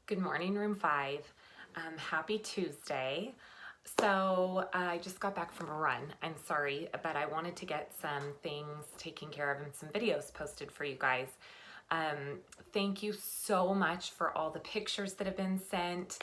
Good morning, room 5. Happy Tuesday. So I just got back from a run. I'm sorry, but I wanted to get some things taken care of and some videos posted for you guys. Thank you so much for all the pictures that have been sent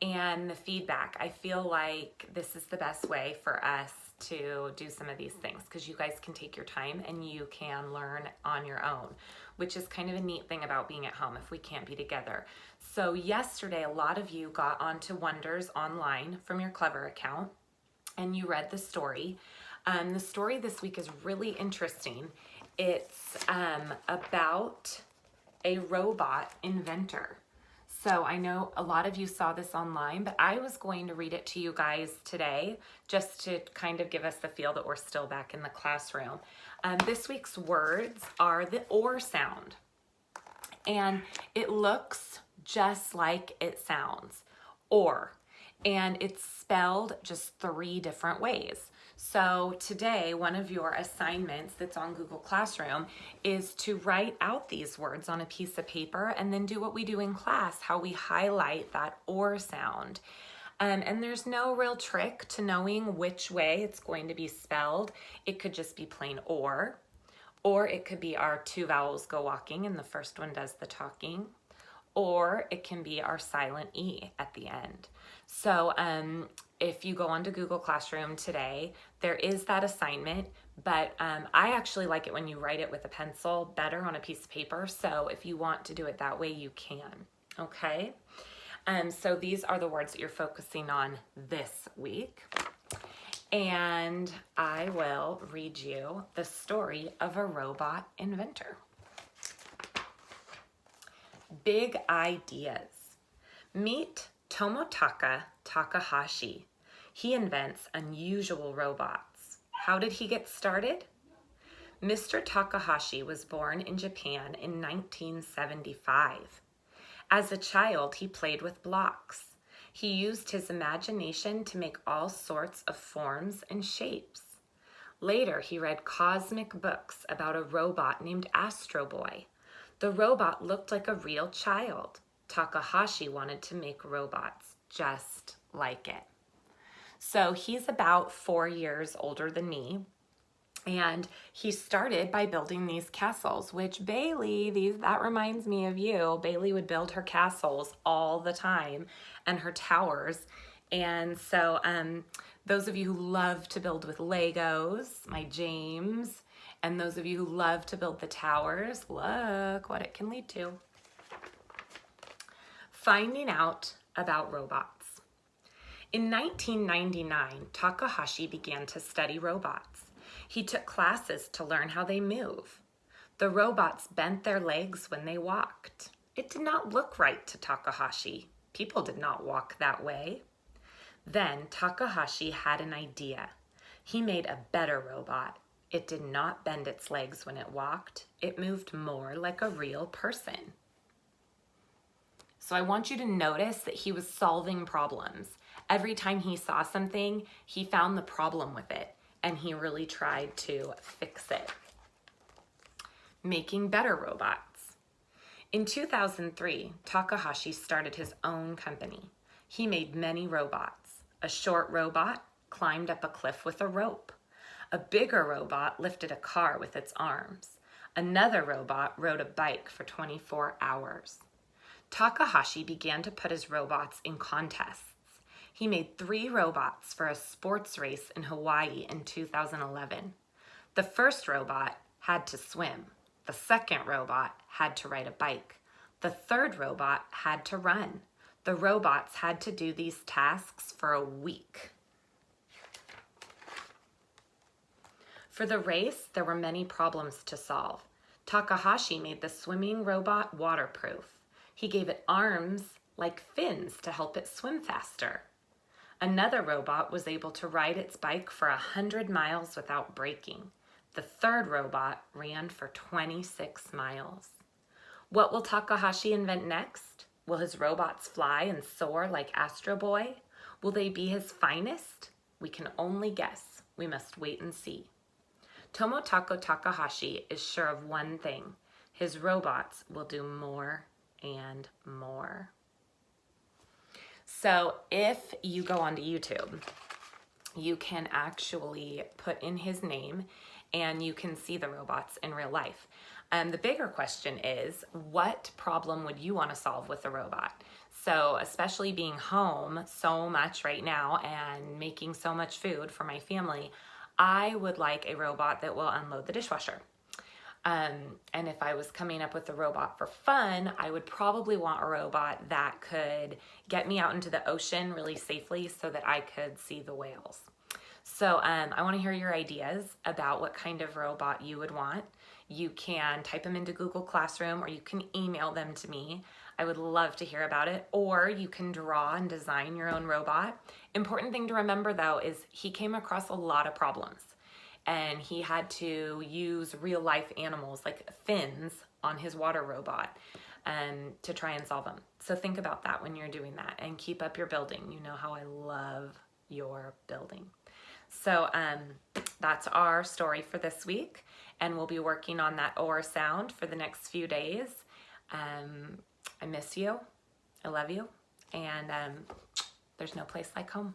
and the feedback. I feel like this is the best way for us to do some of these things because you guys can take your time and you can learn on your own, which is kind of a neat thing about being at home if we can't be together. So yesterday, a lot of you got onto Wonders online from your Clever account and you read the story. The story this week is really interesting. It's about a robot inventor. So I know a lot of you saw this online, but I was going to read it to you guys today just to kind of give us the feel that we're still back in the classroom. This week's words are the or sound, and it looks just like it sounds, or, and it's spelled just 3 different ways. So today, one of your assignments that's on Google Classroom is to write out these words on a piece of paper and then do what we do in class, how we highlight that or sound. And there's no real trick to knowing which way it's going to be spelled. It could just be plain or it could be our 2 vowels go walking and the first one does the talking, or it can be our silent E at the end. So if you go onto Google Classroom today, there is that assignment, but I actually like it when you write it with a pencil better on a piece of paper. So if you want to do it that way, you can, okay? So these are the words that you're focusing on this week. And I will read you the story of a robot inventor. Big ideas. Meet Tomotaka Takahashi. He invents unusual robots. How did he get started? Mr. Takahashi was born in Japan in 1975. As a child, he played with blocks. He used his imagination to make all sorts of forms and shapes. Later, he read cosmic books about a robot named Astro Boy. The robot looked like a real child. Takahashi wanted to make robots just like it. So he's about 4 years older than me. And he started by building these castles, which Bailey, that reminds me of you. Bailey would build her castles all the time and her towers. And so those of you who love to build with Legos, my James, and those of you who love to build the towers, look what it can lead to. Finding out about robots. In 1999, Takahashi began to study robots. He took classes to learn how they move. The robots bent their legs when they walked. It did not look right to Takahashi. People did not walk that way. Then Takahashi had an idea. He made a better robot. It did not bend its legs when it walked. It moved more like a real person. So I want you to notice that he was solving problems. Every time he saw something, he found the problem with it, and he really tried to fix it. Making better robots. In 2003, Takahashi started his own company. He made many robots. A short robot climbed up a cliff with a rope. A bigger robot lifted a car with its arms. Another robot rode a bike for 24 hours. Takahashi began to put his robots in contests. He made 3 robots for a sports race in Hawaii in 2011. The first robot had to swim. The second robot had to ride a bike. The third robot had to run. The robots had to do these tasks for a week. For the race, there were many problems to solve. Takahashi made the swimming robot waterproof. He gave it arms like fins to help it swim faster. Another robot was able to ride its bike for 100 miles without breaking. The third robot ran for 26 miles. What will Takahashi invent next? Will his robots fly and soar like Astro Boy? Will they be his finest? We can only guess. We must wait and see. Tomotaka Takahashi is sure of one thing. His robots will do more and more. So if you go onto YouTube, you can actually put in his name and you can see the robots in real life. The bigger question is, what problem would you want to solve with a robot? So especially being home so much right now and making so much food for my family, I would like a robot that will unload the dishwasher. And if I was coming up with a robot for fun, I would probably want a robot that could get me out into the ocean really safely so that I could see the whales. So I want to hear your ideas about what kind of robot you would want. You can type them into Google Classroom or you can email them to me. I would love to hear about it. Or you can draw and design your own robot. Important thing to remember though is he came across a lot of problems and he had to use real life animals like fins on his water robot to try and solve them. So think about that when you're doing that and keep up your building. You know how I love your building. So that's our story for this week, and we'll be working on that OR sound for the next few days. I miss you, I love you, and there's no place like home.